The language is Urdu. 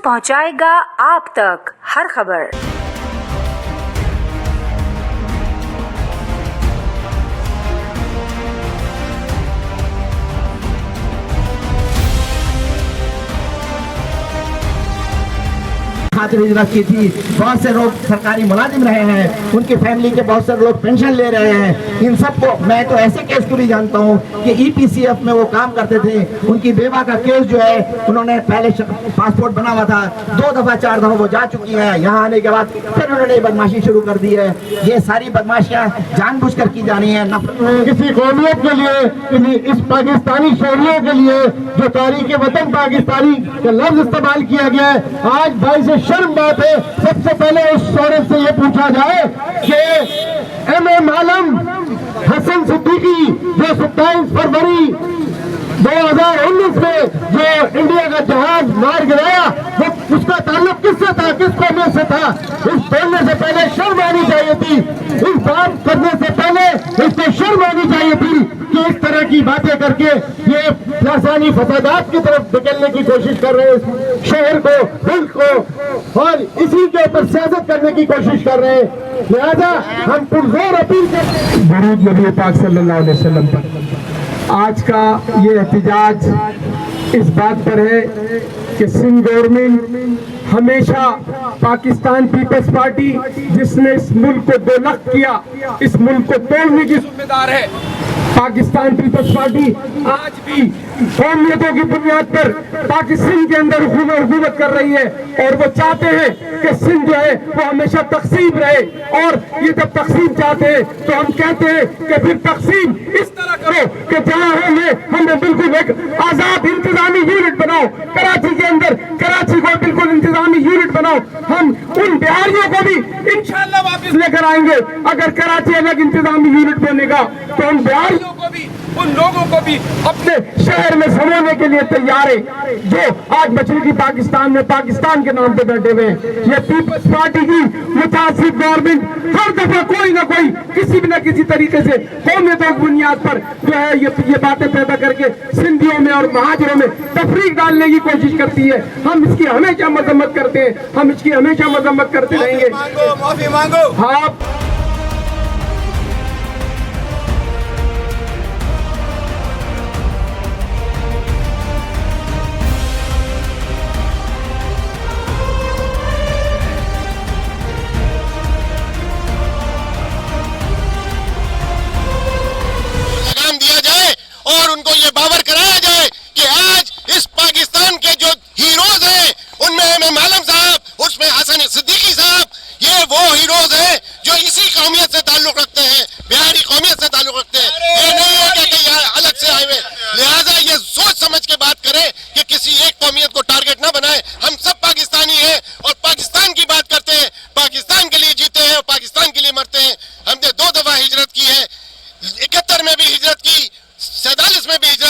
پہنچائے گا آپ تک ہر خبر۔ خاتون ہجرت کی تھی، بہت سے لوگ سرکاری ملازم رہے ہیں، ان کی فیملی کے بہت سے لوگ پینشن لے رہے ہیں۔ ان سب کو میں تو ایسے کیس کو بھی جانتا ہوں کہ ای پی سی ایف میں وہ کام کرتے تھے، ان کی بیوہ کا کیس جو ہے انہوں نے پہلے پاسپورٹ بنا ہوا تھا، 2 دفعہ 4 دفعہ وہ جا چکی ہیں، یہاں آنے کے بعد پھر انہوں نے بدماشی شروع کر دی ہے۔ یہ ساری بدماشیاں جان بوجھ کر کی جانی ہیں۔ کسی قومیت کے لیے، اس پاکستانی شہریوں کے لیے جو تاریخ وطن پاکستانی کا لفظ استعمال کیا گیا ہے، آج باعث شرم بات ہے۔ سب سے پہلے اس عورت سے یہ پوچھا جائے کہ ایم اے عالم حسن صدیقی جو 27 فروری 2019 میں جو انڈیا کا جہاز مار گرایا، وہ اس کا تعلق کس سے تھا، کس قومیت سے تھا؟ اس بولنے سے پہلے شرم آنی چاہیے تھی، اس بات کرنے سے پہلے اس کو شرم آنی چاہیے تھی کہ اس طرح کی باتیں کر کے یہ لسانی فسادات کی طرف دھکیلنے کی کوشش کر رہے ہیں شہر کو، ملک کو، اور اسی کے اوپر سیاست کرنے کی کوشش کر رہے ہیں۔ لہذا ہم پرزور اپیل کرتے ہیں درود نبی پاک صلی اللہ علیہ وسلم پر۔ آج کا یہ احتجاج اس بات پر ہے کہ سندھ گورنمنٹ ہمیشہ پاکستان پیپلز پارٹی جس نے اس ملک کو 2 لخت کیا، اس ملک کو توڑنے کی ذمہ دار ہے۔ پاکستان پیپلز پارٹی آج بھی قومیتوں کی بنیاد پر پاکستان کے اندر حکومت کر رہی ہے، اور وہ چاہتے ہیں کہ سندھ جو ہے وہ ہمیشہ تقسیم رہے، اور یہ جب تقسیم چاہتے ہیں تو ہم کہتے ہیں کہ پھر تقسیم اس طرح کرو کہ جہاں ہمیں بالکل ایک آزاد انتظامی یونٹ بناؤ، کراچی کے اندر کراچی کو بالکل انتظامی یونٹ بناؤ۔ ہم ان بہاریوں کو بھی انشاءاللہ واپس لے کر آئیں گے۔ اگر کراچی الگ انتظامی یونٹ بنے گا تو ہم بہاریوں کو بھی، ان لوگوں کو بھی اپنے شہر میں سمونے کے لیے تیار ہیں جو آج مشرقی پاکستان میں پاکستان کے نام پہ بیٹھے ہوئے ہیں۔ یہ پیپلز پارٹی کی متعصب گورنمنٹ ہر دفعہ کوئی نہ کوئی کسی بھی نہ کسی طریقے سے قومیتوں کی بنیاد پر جو ہے یہ باتیں پیدا کر کے سندھیوں میں اور مہاجروں میں تفریق ڈالنے کی کوشش کرتی ہے۔ ہم اس کی ہمیشہ مذمت کرتے ہیں، ہم اس کی ہمیشہ مذمت کرتے رہیں گے۔ معافی مانگو۔ ہاں اور ان کو یہ باور کرایا جائے کہ آج اس پاکستان کے جو ہیروز ہیں، ان میں ایم اے عالم صاحب، اس میں حسن صدیقی صاحب، یہ وہ ہیروز ہیں جو اسی قومیت سے تعلق رکھتے ہیں، بہاری قومیت سے تعلق رکھتے ہیں۔ یہ نہیں ہے کہ کہیں الگ سے آئے ہوئے۔ لہٰذا یہ سوچ سمجھ کے بات کریں کہ کسی ایک قومیت کو ٹارگٹ نہ بنائیں۔ ہم سب پاکستانی ہیں اور پاکستان کی بات کرتے ہیں، پاکستان کے لیے جیتے ہیں اور پاکستان کے لیے مرتے ہیں۔ ہم نے 2 دفعہ ہجرت کی ہے، 71 میں بھی ہجرت کی، 47 میں بھی ہجرت